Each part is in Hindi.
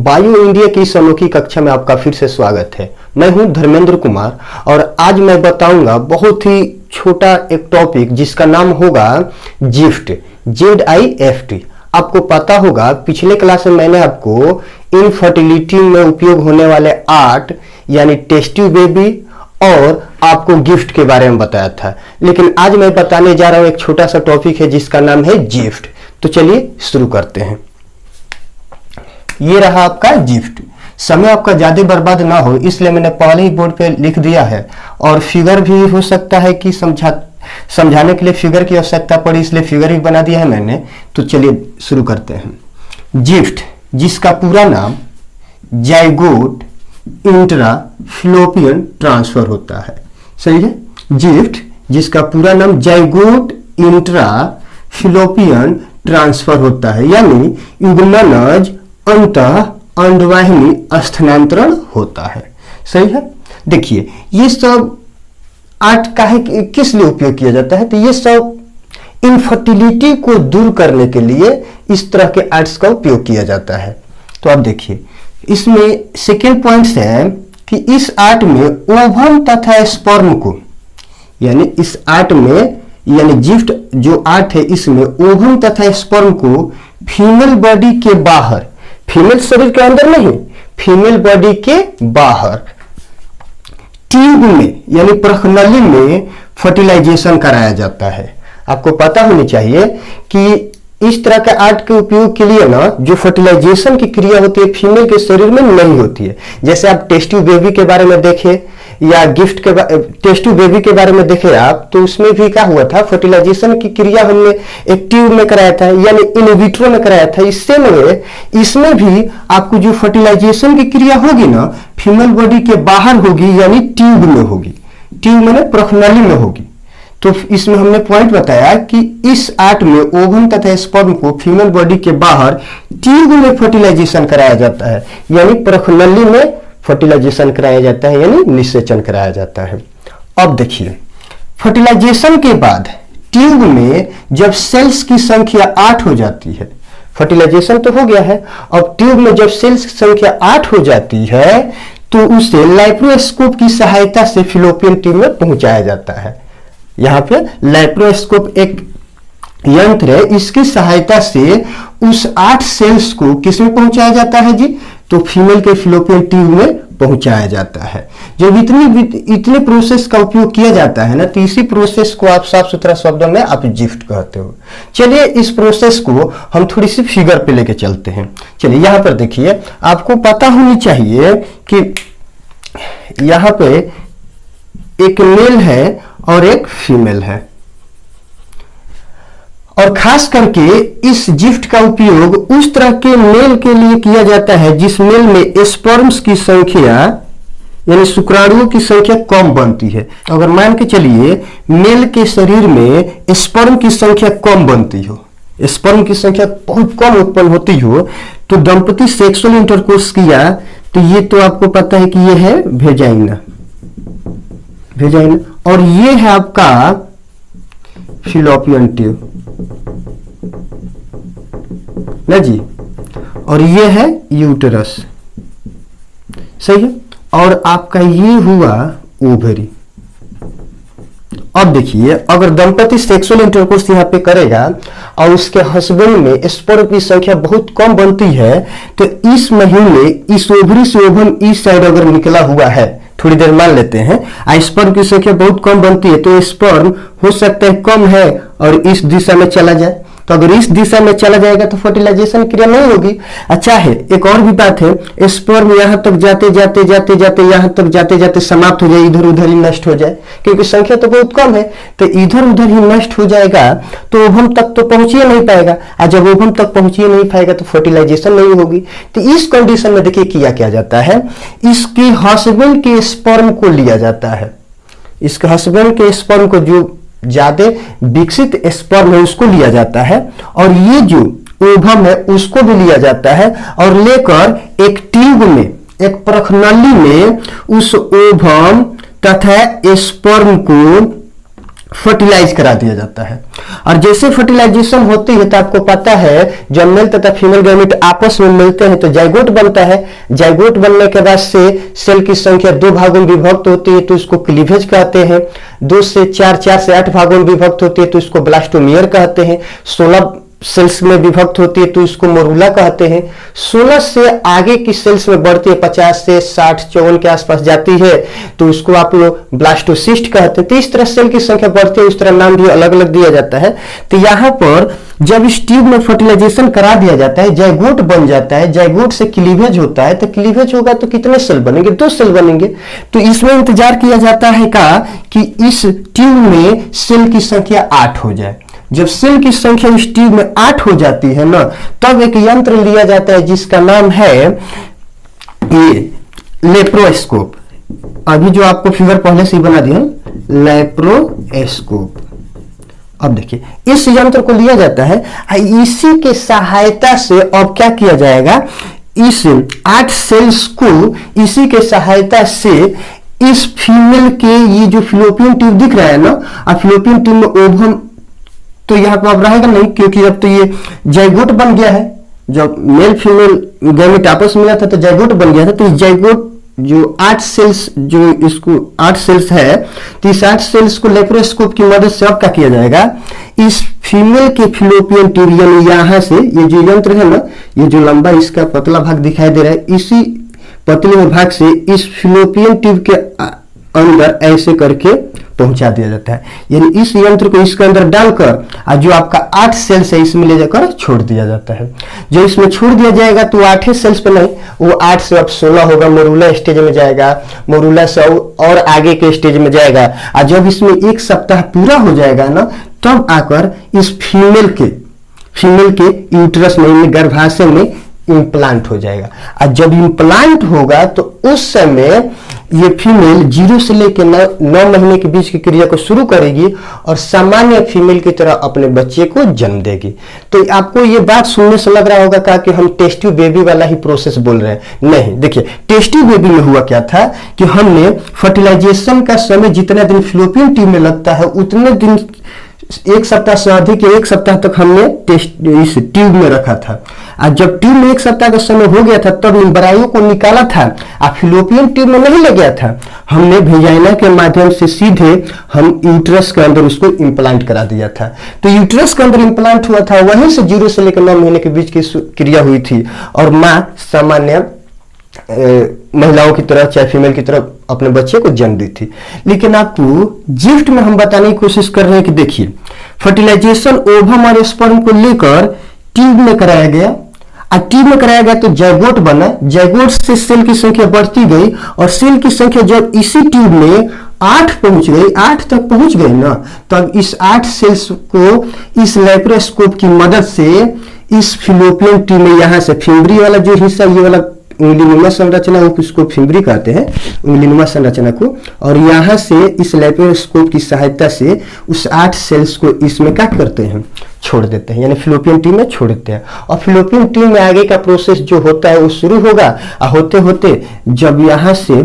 बायो इंडिया की इस अनोखी कक्षा में आपका फिर से स्वागत है। मैं हूं धर्मेंद्र कुमार और आज मैं बताऊंगा बहुत ही छोटा एक टॉपिक जिसका नाम होगा जिफ्ट, ZIFT। आपको पता होगा पिछले क्लास में मैंने आपको इनफर्टिलिटी में उपयोग होने वाले 8 यानी टेस्टी बेबी और आपको गिफ्ट के बारे में बताया था, लेकिन आज मैं बताने जा रहा हूं एक छोटा सा टॉपिक है जिसका नाम है जिफ्ट। तो चलिए शुरू करते हैं। ये रहा आपका गिफ्ट। समय आपका ज्यादा बर्बाद ना हो इसलिए मैंने पहले ही बोर्ड पे लिख दिया है और फिगर भी हो सकता है कि समझाने के लिए फिगर की आवश्यकता पड़ी, इसलिए फिगर भी बना दिया है मैंने। तो चलिए शुरू करते हैं। गिफ्ट जिसका पूरा नाम जाइगोट इंट्रा फिलोपियन ट्रांसफर होता है। सही है। गिफ्ट जिसका पूरा नाम जाइगोट इंट्रा फिलोपियन ट्रांसफर होता है, यानी युग्मनज अंतः अंडवाहिनी स्थानांतरण होता है। सही है। देखिए ये सब आर्ट का है किस लिए उपयोग किया जाता है, तो ये सब इनफर्टिलिटी को दूर करने के लिए इस तरह के आर्ट्स का उपयोग किया जाता है। तो आप देखिए इसमें सेकेंड पॉइंट है कि इस आर्ट में ओवम तथा स्पर्म को, यानी इस आर्ट में यानी गिफ्ट जो आर्ट है इसमें ओवम तथा स्पर्म को फीमेल बॉडी के बाहर, फीमेल शरीर के अंदर नहीं, फीमेल बॉडी के बाहर ट्यूब में यानी प्रखनली में फर्टिलाइजेशन कराया जाता है। आपको पता होनी चाहिए कि इस तरह के आर्ट के उपयोग के लिए ना जो फर्टिलाइजेशन की क्रिया होती है फीमेल के शरीर में नहीं होती है। जैसे आप टेस्टी बेबी के बारे में देखें या गिफ्ट के टेस्टी बेबी के बारे में देखें आप, तो उसमें भी क्या हुआ था, फर्टिलाइजेशन की क्रिया हमने एक ट्यूब में कराया था यानी इन विट्रो में कराया था। इससे में इसमें भी आपको जो फर्टिलाइजेशन की क्रिया होगी ना फीमेल बॉडी के बाहर होगी, यानी ट्यूब में होगी। ट्यूब में प्रखनली में होगी। तो इसमें हमने पॉइंट बताया कि इस आर्ट में ओवम तथा स्पर्म को फीमेल बॉडी के बाहर ट्यूब में फर्टिलाइजेशन कराया जाता है, यानी प्रखनली में फर्टिलाइजेशन कराया जाता है, यानी निषेचन कराया जाता है। अब देखिए फर्टिलाइजेशन के बाद ट्यूब में जब सेल्स की संख्या 8 हो जाती है, फर्टिलाइजेशन तो हो गया है, अब ट्यूब में जब सेल्स की संख्या 8 हो जाती है तो उसे लैप्रोस्कोप की सहायता से फिलोपियन ट्यूब में पहुंचाया जाता है। यहाँ पे लैप्रोस्कोप एक यंत्र है, इसकी सहायता से उस 8 सेल्स को किसमें पहुंचाया जाता है जी, तो फीमेल के फिलोपियन ट्यूब में पहुंचाया जाता है। जब इतने प्रोसेस का उपयोग किया जाता है ना, तो इसी प्रोसेस को आप साफ सुथरा शब्दों में आप गिफ्ट कहते हो। चलिए इस प्रोसेस को हम थोड़ी सी फिगर पे लेके चलते हैं। चलिए यहाँ पर देखिए, आपको पता होनी चाहिए कि यहाँ पे एक मेल है और एक फीमेल है, और खास करके इस गिफ्ट का उपयोग उस तरह के मेल के लिए किया जाता है जिस मेल में स्पर्म्स की संख्या यानी शुक्राणुओं की संख्या कम बनती है। अगर मान के चलिए मेल के शरीर में स्पर्म की संख्या कम बनती हो, स्पर्म की संख्या बहुत कम उत्पन्न होती हो, तो दंपति सेक्सुअल इंटरकोर्स किया तो ये तो आपको पता है कि ये है वेजाइना, और ये है आपका फिलोपियन ट्यूब ना जी, और ये है यूटेरस। सही है। और आपका ये हुआ ओवरी। अब देखिए अगर दंपति सेक्सुअल इंटरकोर्स यहाँ पे करेगा और उसके हस्बैंड में स्पर्म की संख्या बहुत कम बनती है, तो इस महीने इस ओवरी से ओवम इस साइड अगर निकला हुआ है, थोड़ी देर मान लेते हैं, स्पर्म की संख्या बहुत कम बनती है, तो स्पर्म हो सकता है कम है और इस दिशा में चला जाए। तो अगर इस दिशा में चला जाएगा तो फर्टिलाइजेशन क्रिया नहीं होगी। अच्छा है, एक और भी बात है, स्पर्म यहां तक जाते जाते जाते जाते यहां तक जाते जाते समाप्त हो जाए, इधर उधर ही नष्ट हो जाए, क्योंकि संख्या तो बहुत कम है, तो इधर उधर ही नष्ट हो जाएगा तो ओवम तक तो पहुंच ही नहीं पाएगा, और जब ओवम तक पहुंच ही नहीं पाएगा तो फर्टिलाइजेशन नहीं होगी। तो इस कंडीशन में देखिए क्या जाता है, इसके हस्बैंड के स्पर्म को लिया जाता है, इसके हस्बैंड के स्पर्म को जो ज्यादा विकसित स्पर्म है उसको लिया जाता है, और ये जो ओवम है उसको भी लिया जाता है, और लेकर एक ट्यूब में एक प्रखनली में उस ओवम तथा स्पर्म को फर्टिलाइज करा दिया जाता है। और जैसे फर्टिलाइजेशन होती है तो आपको पता है जब मेल तथा फीमेल गैमेट आपस में मिलते हैं तो जाइगोट बनता है। जाइगोट बनने के बाद से सेल की संख्या 2 भागों में विभक्त होती है तो इसको क्लीवेज कहते हैं। 2 से 4, 4 से 8 भागों में विभक्त होती है तो इसको ब्लास्टोमियर कहते हैं। 16 सेल्स में विभक्त होती है तो इसको मोरूला कहते हैं। 16 से आगे की सेल्स में बढ़ती है, 50 से 60, 54 के आसपास जाती है तो इसको आप लोग ब्लास्टोसिस्ट कहते हैं। तो इस तरह सेल की संख्या बढ़ती है, उस तरह नाम भी अलग अलग दिया जाता है। तो यहाँ पर जब इस ट्यूब में फर्टिलाइजेशन करा दिया जाता है, जाइगोट बन जाता है, जाइगोट से क्लीवेज होता है, तो क्लीवेज होगा तो कितने सेल बनेंगे? 2 सेल बनेंगे। तो इसमें इंतजार किया जाता है कि इस ट्यूब में सेल की संख्या 8 हो जाए। जब सेल की संख्या इस ट्यूब में 8 हो जाती है ना, तब एक यंत्र लिया जाता है जिसका नाम है ये लेप्रोस्कोप। अभी जो आपको फिगर पहले से ही बना दिया, लेप्रोस्कोप। अब देखिए इस यंत्र को लिया जाता है, इसी के सहायता से अब क्या किया जाएगा, इस 8 सेल्स को इसी के सहायता से इस फीमेल के ये जो फिलोपियन ट्यूब दिख रहा है ना, फिलोपियन ट्यूब में ओवम तो यहाँ पर अब रहेगा नहीं, क्योंकि अब तो ये जाइगोट बन गया है। जब मेल फीमेल गैमेट आपस में मिला था तो जाइगोट बन गया था। तो इस जाइगोट जो 8 सेल्स जो इसको 8 सेल्स है, तो इस 8 सेल्स को लेप्रोस्कोप की मदद से अब क्या किया जाएगा, इस फीमेल के फिलोपियन ट्यूब यानी यहाँ से ये जो यंत्र है ना, ये जो लंबा इसका पतला भाग दिखाई दे रहा है, इसी पतले भाग से इस फिलोपियन ट्यूब के अंदर ऐसे करके पहुंचा दिया जाता है। यानी इस यंत्र को इसके अंदर डालकर जो आपका 8 सेल्स है इसमें ले जाकर छोड़ दिया जाता है। जो इसमें छोड़ दिया जाएगा तो 8 सेल्स पे नहीं, वो 8 से अब 16 होगा, मोरूला स्टेज में जाएगा, मोरूला से और आगे के स्टेज में जाएगा। और जब इसमें 1 सप्ताह पूरा हो जाएगा ना, तब आकर इस फीमेल के यूट्रस में, गर्भाशय में इम्प्लांट हो जाएगा। और जब इम्प्लांट होगा तो उस समय ये फीमेल 0 से लेकर 9 महीने के बीच की क्रिया को शुरू करेगी और सामान्य फीमेल की तरह अपने बच्चे को जन्म देगी। तो आपको ये बात सुनने से लग रहा होगा कि हम टेस्ट ट्यूब बेबी वाला ही प्रोसेस बोल रहे हैं। नहीं, देखिए टेस्ट ट्यूब बेबी में हुआ क्या था कि हमने फर्टिलाइजेशन का समय जितने दिन फिलोपियन ट्यूब में लगता है उतने दिन 1 सप्ताह से अधिक 1 सप्ताह तक हमने इस ट्यूब में रखा था। और जब ट्यूब में 1 सप्ताह का समय हो गया था तब एम्ब्रायो को निकाला था, और फिलोपियन ट्यूब में नहीं लग गया था, हमने वेजाइना के माध्यम से सीधे हम यूट्रस के अंदर उसको इम्प्लांट करा दिया था। तो यूट्रस के अंदर इम्प्लांट हुआ था, वहीं से 0 से लेकर 9 महीने के बीच की क्रिया हुई थी और माँ सामान्य महिलाओं की तरह चाहे फीमेल की तरह अपने बच्चे को जन्म दी थी। लेकिन आपको जिफ्ट में हम बताने की कोशिश कर रहे हैं कि देखिए फर्टिलाइजेशन ओवम और स्पर्म को लेकर ट्यूब में कराया गया, और ट्यूब में कराया गया तो जाइगोट बना, जाइगोट से सेल की संख्या बढ़ती गई और सेल की संख्या जब इसी ट्यूब में 8 पहुंच गई, 8 तक पहुंच गई ना, तब इस 8 सेल्स को इस लेप्रोस्कोप की मदद से इस फिलोपियन ट्यूब में यहाँ से फिम्बरी वाला जो हिस्सा, ये वाला उंगलीनुमा संरचना उसको फिम्बरी कहते हैं, उंगलीनुमा संरचना को, और यहाँ से इस लेप्रोस्कोप की सहायता से उस 8 सेल्स को इसमें क्या करते हैं, छोड़ देते हैं, यानी फिलोपियन ट्यूब में छोड़ देते हैं। और फिलोपियन ट्यूब में आगे का प्रोसेस जो होता है वो शुरू होगा, और होते होते जब यहाँ से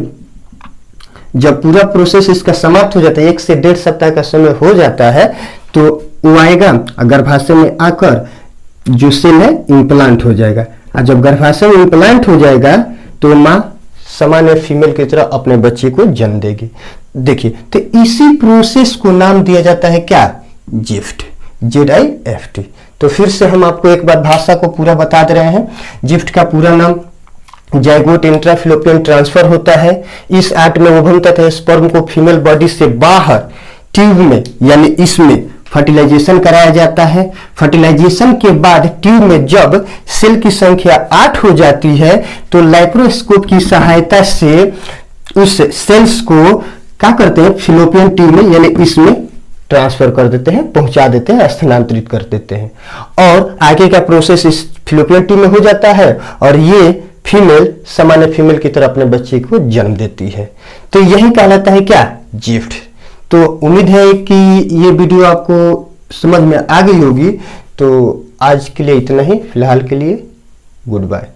जब पूरा प्रोसेस इसका समाप्त हो जाता है, 1 से 1.5 सप्ताह का समय हो जाता है, तो वो आएगा गर्भाशय में आकर जो सेल है इम्प्लांट हो जाएगा। और जब गर्भाशय में इम्प्लांट हो जाएगा तो माँ सामान्य फीमेल की तरह अपने बच्चे को जन्म देगी। देखिए तो इसी प्रोसेस को नाम दिया जाता है क्या, जिफ्ट, ZIFT। तो फिर से हम आपको एक बार भाषा को पूरा बता दे रहे हैं। जिफ्ट का पूरा नाम जाइगोट इंट्राफिलोपियन ट्रांसफर होता है। इस एक्ट में ओवम तथा स्पर्म को फीमेल बॉडी से बाहर ट्यूब में यानी इसमें फर्टिलाइजेशन कराया जाता है। फर्टिलाइजेशन के बाद ट्यूब में जब सेल की संख्या 8 हो जाती है तो लेप्रोस्कोप की सहायता से उस सेल्स को क्या करते हैं, फिलोपियन ट्यूब में यानी इसमें ट्रांसफर कर देते हैं, पहुंचा देते हैं, स्थानांतरित कर देते हैं, और आगे का प्रोसेस इस फिलोपियन ट्यूब में हो जाता है और ये फीमेल सामान्य फीमेल की तरह अपने बच्चे को जन्म देती है। तो यही कहलाता है क्या, जिफ्ट। तो उम्मीद है कि ये वीडियो आपको समझ में आ गई होगी। तो आज के लिए इतना ही, फिलहाल के लिए गुड बाय।